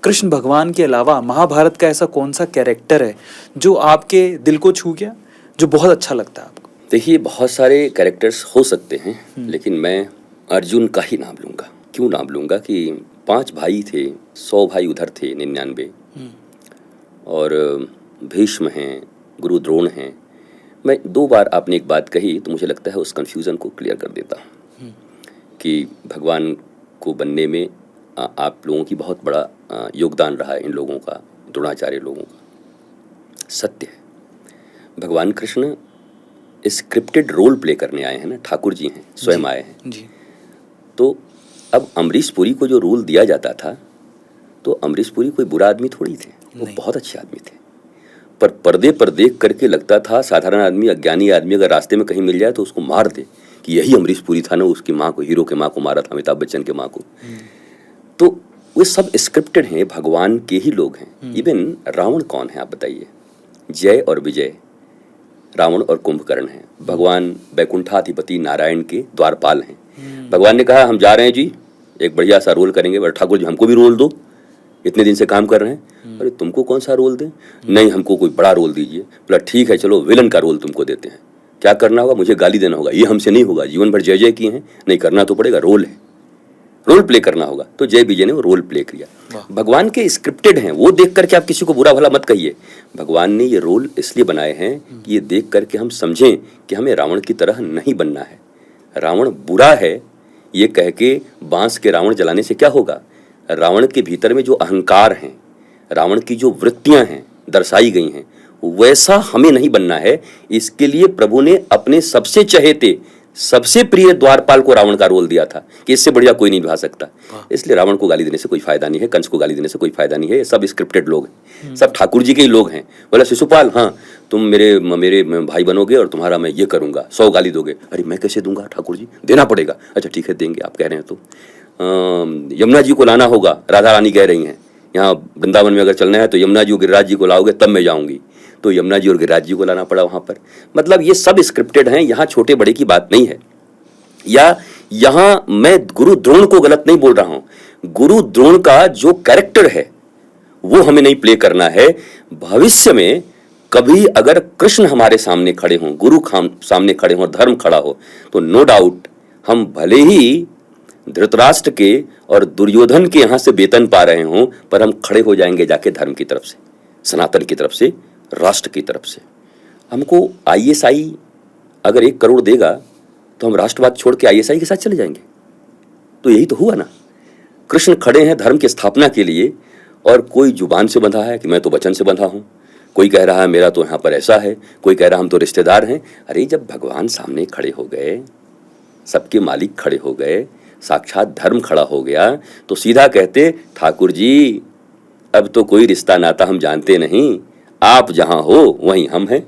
कृष्ण भगवान के अलावा महाभारत का ऐसा कौन सा कैरेक्टर है जो आपके दिल को छू गया, जो बहुत अच्छा लगता है आपको? देखिए, बहुत सारे कैरेक्टर्स हो सकते हैं, लेकिन मैं अर्जुन का ही नाम लूँगा। क्यों नाम लूँगा कि 5 भाई थे, 100 भाई उधर थे, 99, और भीष्म हैं, गुरु द्रोण हैं। मैं 2 बार आपने एक बात कही तो मुझे लगता है उस कन्फ्यूज़न को क्लियर कर देता हूँ कि भगवान को बनने में आप लोगों की बहुत बड़ा योगदान रहा है, इन लोगों का, द्रोणाचार्य लोगों का। सत्य है, भगवान कृष्ण स्क्रिप्टेड रोल प्ले करने आए हैं ना, ठाकुर जी हैं, स्वयं आए हैं जी। तो अब अमरीश पुरी को जो रोल दिया जाता था, तो अमरीश पुरी कोई बुरा आदमी थोड़ी थे, वो बहुत अच्छे आदमी थे। पर पर्दे पर देख करके लगता था साधारण आदमी, अज्ञानी आदमी अगर रास्ते में कहीं मिल जाए तो उसको मार दे कि यही अमरीश पुरी था ना, उसकी माँ को, हीरो के माँ को मारा था, अमिताभ बच्चन के माँ को। तो वे सब स्क्रिप्टेड हैं, भगवान के ही लोग हैं। इवन रावण कौन है आप बताइए? जय और विजय, रावण और कुंभकर्ण हैं। भगवान वैकुंठाधिपति नारायण के द्वारपाल हैं। भगवान ने कहा हम जा रहे हैं जी, एक बढ़िया सा रोल करेंगे, पर ठाकुर जी हमको भी रोल दो, इतने दिन से काम कर रहे हैं। अरे तुमको कौन सा रोल दें? नहीं, हमको कोई बड़ा रोल दीजिए। बोला ठीक है, चलो विलन का रोल तुमको देते हैं। क्या करना होगा? मुझे गाली देना होगा। ये हमसे नहीं होगा, जीवन भर जय जय किए हैं, नहीं करना तो पड़ेगा, रोल है, रोल प्ले करना होगा। तो जय विजय ने वो रोल प्ले किया। भगवान के स्क्रिप्टेड हैं, वो देख करके आप किसी को बुरा भला मत कहिए। भगवान ने ये रोल इसलिए बनाए हैं कि ये देख करके हम समझें कि हमें रावण की तरह नहीं बनना है। रावण बुरा है ये कह के बांस के रावण जलाने से क्या होगा? रावण के भीतर में जो अहंकार हैं, रावण की जो वृत्तियां हैं दर्शाई गई हैं, वैसा हमें नहीं बनना है। इसके लिए प्रभु ने अपने सबसे चहेते, सबसे प्रिय द्वारपाल को रावण का रोल दिया था कि इससे बढ़िया कोई नहीं निभा सकता। इसलिए रावण को गाली देने से कोई फायदा नहीं है, कंस को गाली देने से कोई फायदा नहीं है। सब स्क्रिप्टेड लोग हैं, सब ठाकुर जी के ही लोग हैं। बोला शिशुपाल, हाँ तुम मेरे भाई बनोगे और तुम्हारा मैं ये करूंगा, 100 गाली दोगे। अरे मैं कैसे दूंगा ठाकुर जी? देना पड़ेगा। अच्छा ठीक है, देंगे, आप कह रहे हैं तो। यमुना जी को लाना होगा, राधा रानी कह रही हैं यहाँ वृंदावन में अगर चलना है तो यमुना जी और गिरिराज जी को लाओगे तब मैं जाऊंगी। तो यमुना जी और गिरिराज जी को लाना पड़ा वहां पर। मतलब ये सब स्क्रिप्टेड हैं, यहाँ छोटे बड़े की बात नहीं है। या यहाँ मैं गुरु द्रोण को गलत नहीं बोल रहा हूं, गुरु द्रोण का जो कैरेक्टर है वो हमें नहीं प्ले करना है। भविष्य में कभी अगर कृष्ण हमारे सामने खड़े हों, गुरु सामने खड़े हों, धर्म खड़ा हो, तो नो डाउट हम भले ही धृतराष्ट्र के और दुर्योधन के यहां से वेतन पा रहे हों, पर हम खड़े हो जाएंगे जाके धर्म की तरफ से, सनातन की तरफ से, राष्ट्र की तरफ से। हमको ISI अगर 1 करोड़ देगा तो हम राष्ट्रवाद छोड़ के ISI के साथ चले जाएंगे। तो यही तो हुआ ना। कृष्ण खड़े हैं धर्म की स्थापना के लिए, और कोई जुबान से बंधा है कि मैं तो वचन से बंधा हूं, कोई कह रहा है मेरा तो यहाँ पर ऐसा है, कोई कह रहा हम तो रिश्तेदार हैं। अरे जब भगवान सामने खड़े हो गए, सबके मालिक खड़े हो गए, साक्षात धर्म खड़ा हो गया, तो सीधा कहते ठाकुर जी अब तो कोई रिश्ता नाता हम जानते नहीं, आप जहां हो वहीं हम हैं।